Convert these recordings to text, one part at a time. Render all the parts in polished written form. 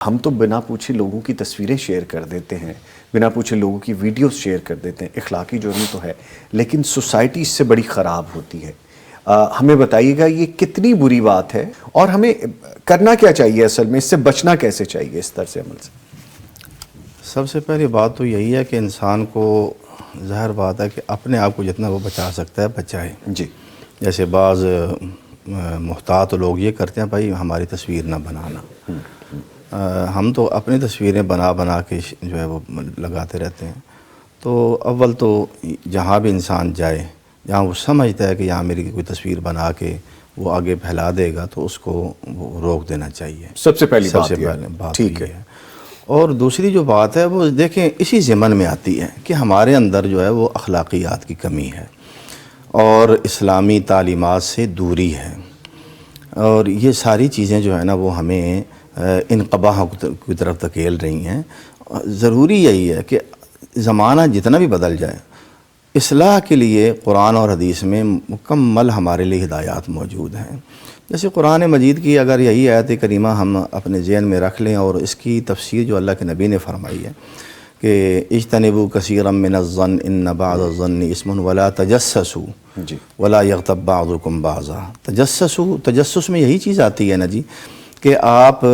ہم تو بنا پوچھے لوگوں کی تصویریں شیئر کر دیتے ہیں، بنا پوچھے لوگوں کی ویڈیوز شیئر کر دیتے ہیں، اخلاقی جرم تو ہے، لیکن سوسائٹی اس سے بڑی خراب ہوتی ہے۔ ہمیں بتائیے گا یہ کتنی بری بات ہے اور ہمیں کرنا کیا چاہیے، اصل میں اس سے بچنا کیسے چاہیے اس طرح سے عمل سے؟ سب سے پہلی بات تو یہی ہے کہ انسان کو ظاہر بات ہے کہ اپنے آپ کو جتنا وہ بچا سکتا ہے بچائے۔ جی، جیسے بعض محتاط لوگ یہ کرتے ہیں بھائی ہماری تصویر نہ بنانا، ہم تو اپنی تصویریں بنا کے جو ہے وہ لگاتے رہتے ہیں۔ تو اول تو جہاں بھی انسان جائے، جہاں وہ سمجھتا ہے کہ یہاں میری کوئی تصویر بنا کے وہ آگے پھیلا دے گا تو اس کو وہ روک دینا چاہیے۔ سب سے پہلی بات ٹھیک ہے۔ اور دوسری جو بات ہے وہ دیکھیں اسی ضمن میں آتی ہے کہ ہمارے اندر جو ہے وہ اخلاقیات کی کمی ہے اور اسلامی تعلیمات سے دوری ہے، اور یہ ساری چیزیں جو ہے نا وہ ہمیں انقباح کی طرف دھکیل رہی ہیں۔ ضروری یہی ہے کہ زمانہ جتنا بھی بدل جائے، اصلاح کے لیے قرآن اور حدیث میں مکمل ہمارے لیے ہدایات موجود ہیں۔ جیسے قرآن مجید کی اگر یہی آیت کریمہ ہم اپنے ذہن میں رکھ لیں اور اس کی تفسیر جو اللہ کے نبی نے فرمائی ہے کہ اجتنبوا کثیرا من الظن ان بعض الظن اسم ولا تجسسوا ولا یغتب بعضکم بعضا۔ تجسس میں یہی چیز آتی ہے نا جی کہ آپ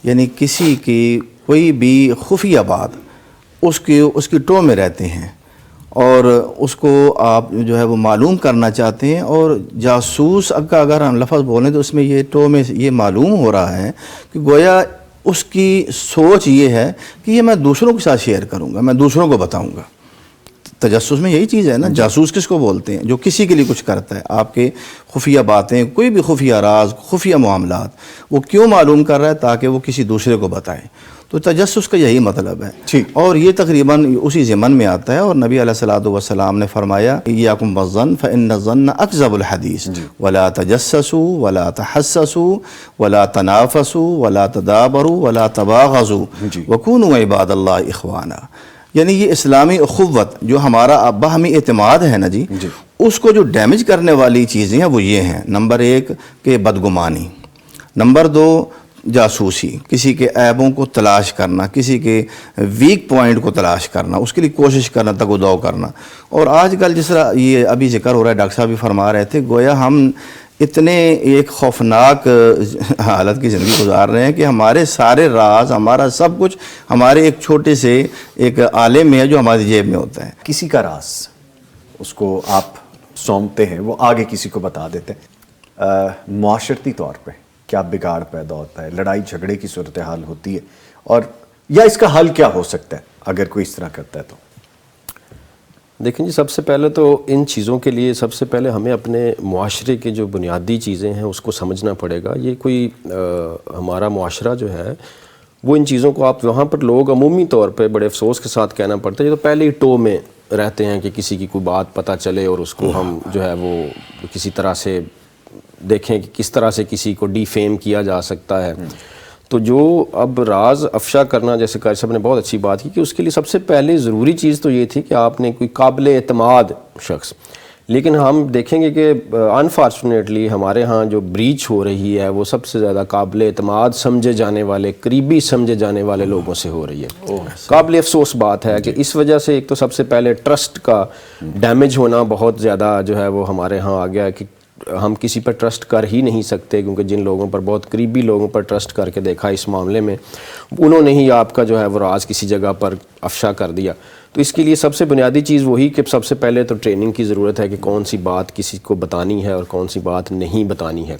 یعنی کسی کی کوئی بھی خفیہ بات اس کی ٹو میں رہتے ہیں اور اس کو آپ جو ہے وہ معلوم کرنا چاہتے ہیں، اور جاسوس کا اگر ہم لفظ بولیں تو اس میں یہ ٹو میں یہ معلوم ہو رہا ہے کہ گویا اس کی سوچ یہ ہے کہ یہ میں دوسروں کے ساتھ شیئر کروں گا، میں دوسروں کو بتاؤں گا۔ تجسس میں یہی چیز ہے نا۔ جاسوس کس کو بولتے ہیں؟ جو کسی کے لیے کچھ کرتا ہے، آپ کے خفیہ باتیں، کوئی بھی خفیہ راز، خفیہ معاملات وہ کیوں معلوم کر رہا ہے؟ تاکہ وہ کسی دوسرے کو بتائے۔ تو تجسس کا یہی مطلب ہے، اور یہ تقریباً اسی ضمن میں آتا ہے۔ اور نبی علیہ الصلوۃ والسلام نے فرمایا ایاکم والظن فإن الظن اکذب الحدیث ولا تجسسوا ولا تحسسوا ولا تنافسوا ولا تدابروا ولا تباغضوا وکونوا عباد اللہ اخوانا۔ یعنی یہ اسلامی اخوت جو ہمارا باہمی اعتماد ہے نا جی، اس کو جو ڈیمیج کرنے والی چیزیں ہیں وہ یہ ہیں: نمبر 1 کہ بدگمانی، نمبر 2 جاسوسی، کسی کے عیبوں کو تلاش کرنا، کسی کے ویک پوائنٹ کو تلاش کرنا، اس کے لیے کوشش کرنا، تگ و دو کرنا۔ اور آج کل جس طرح یہ ابھی ذکر ہو رہا ہے، ڈاکٹر صاحب بھی فرما رہے تھے، گویا ہم اتنے ایک خوفناک حالت کی زندگی گزار رہے ہیں کہ ہمارے سارے راز، ہمارا سب کچھ ہمارے ایک چھوٹے سے ایک آلے میں ہے جو ہماری جیب میں ہوتا ہے۔ کسی کا راز اس کو آپ سونپتے ہیں، وہ آگے کسی کو بتا دیتے ہیں، معاشرتی طور پہ کیا بگاڑ پیدا ہوتا ہے، لڑائی جھگڑے کی صورتحال ہوتی ہے، اور یا اس کا حل کیا ہو سکتا ہے اگر کوئی اس طرح کرتا ہے تو؟ دیکھیں جی، سب سے پہلے تو ان چیزوں کے لیے سب سے پہلے ہمیں اپنے معاشرے کے جو بنیادی چیزیں ہیں اس کو سمجھنا پڑے گا۔ یہ کوئی ہمارا معاشرہ جو ہے وہ ان چیزوں کو آپ وہاں پر لوگ عمومی طور پہ بڑے افسوس کے ساتھ کہنا پڑتا ہے، یہ تو پہلے ہی ٹو میں رہتے ہیں کہ کسی کی کوئی بات پتہ چلے اور اس کو ہم جو ہے وہ کسی طرح سے دیکھیں کہ کس طرح سے کسی کو ڈی فیم کیا جا سکتا ہے۔ تو جو اب راز افشا کرنا، جیسے قاری صاحب نے بہت اچھی بات کی کہ اس کے لیے سب سے پہلے ضروری چیز تو یہ تھی کہ آپ نے کوئی قابل اعتماد شخص، لیکن ہم دیکھیں گے کہ انفارچونیٹلی ہمارے ہاں جو بریچ ہو رہی ہے وہ سب سے زیادہ قابل اعتماد سمجھے جانے والے، قریبی سمجھے جانے والے لوگوں سے ہو رہی ہے۔ قابل افسوس بات ہے کہ اس وجہ سے ایک تو سب سے پہلے ٹرسٹ کا ڈیمیج ہونا بہت زیادہ جو ہے وہ ہمارے ہاں آ گیا ہے کہ ہم کسی پر ٹرسٹ کر ہی نہیں سکتے، کیونکہ جن لوگوں پر بہت قریبی لوگوں پر ٹرسٹ کر کے دیکھا اس معاملے میں، انہوں نے ہی آپ کا جو ہے وہ راز کسی جگہ پر افشا کر دیا۔ تو اس کے لیے سب سے بنیادی چیز وہی کہ سب سے پہلے تو ٹریننگ کی ضرورت ہے کہ کون سی بات کسی کو بتانی ہے اور کون سی بات نہیں بتانی ہے۔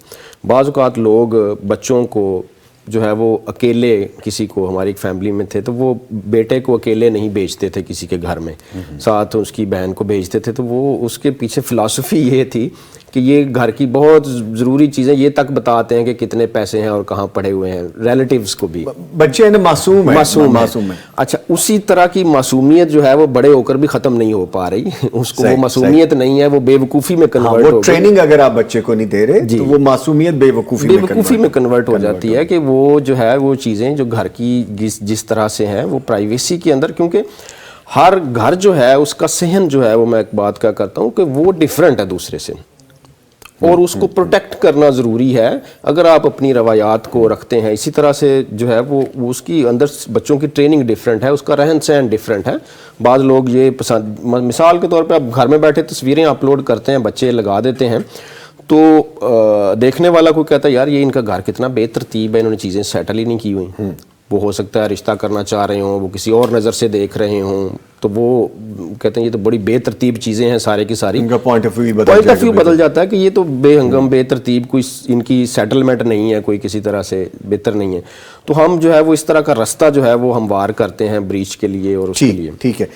بعض اوقات لوگ بچوں کو جو ہے وہ اکیلے، کسی کو ہماری ایک فیملی میں تھے تو وہ بیٹے کو اکیلے نہیں بھیجتے تھے کسی کے گھر میں، ساتھ اس کی بہن کو بھیجتے تھے، تو وہ اس کے پیچھے فلسفی یہ تھی کہ یہ گھر کی بہت ضروری چیزیں یہ تک بتاتے ہیں کہ کتنے پیسے ہیں اور کہاں پڑے ہوئے ہیں، ریلیٹیوز کو بھی۔ بچے ہیں معصوم ہیں۔ اچھا، اسی طرح کی معصومیت جو ہے وہ بڑے ہو کر بھی ختم نہیں ہو پا رہی، اس کو وہ معصومیت نہیں ہے، وہ بے وقوفی میں کنورٹ ہو گئی۔ ٹریننگ اگر آپ بچے کو نہیں دے رہے تو وہ معصومیت بے وقوفی میں کنورٹ ہو جاتی ہے کہ وہ جو ہے وہ چیزیں جو گھر کی جس طرح سے ہیں وہ پرائیویسی کے اندر، کیونکہ ہر گھر جو ہے اس کا صحن جو ہے وہ میں ایک بات کیا کرتا ہوں کہ وہ ڈیفرنٹ ہے دوسرے سے۔ اور اس کو پروٹیکٹ کرنا ضروری ہے. اگر آپ اپنی روایات کو رکھتے ہیں اسی طرح سے جو ہے وہ اس کی اندر بچوں کی ٹریننگ ڈیفرنٹ ہے, اس کا رہن سہن ڈیفرنٹ ہے. بعض لوگ یہ پسند, مثال کے طور پہ آپ گھر میں بیٹھے تصویریں اپلوڈ کرتے ہیں, بچے لگا دیتے ہیں, تو دیکھنے والا کوئی کہتا ہے یار یہ ان کا گھر کتنا بے ترتیب ہے, انہوں نے چیزیں سیٹل ہی نہیں کی ہوئی. وہ ہو سکتا ہے رشتہ کرنا چاہ رہے ہوں, وہ کسی اور نظر سے دیکھ رہے ہوں, تو وہ کہتے ہیں یہ تو بڑی بے ترتیب چیزیں ہیں سارے کی ساری. ان کا پوائنٹ آف ویو بدل جاتا ہے کہ یہ تو بے ہنگم بے ترتیب, کوئی ان کی سیٹلمنٹ نہیں ہے, کوئی کسی طرح سے بہتر نہیں ہے. تو ہم جو ہے وہ اس طرح کا رستہ جو ہے وہ ہموار کرتے ہیں بریچ کے لیے اور اس کے لیے. ٹھیک ہے.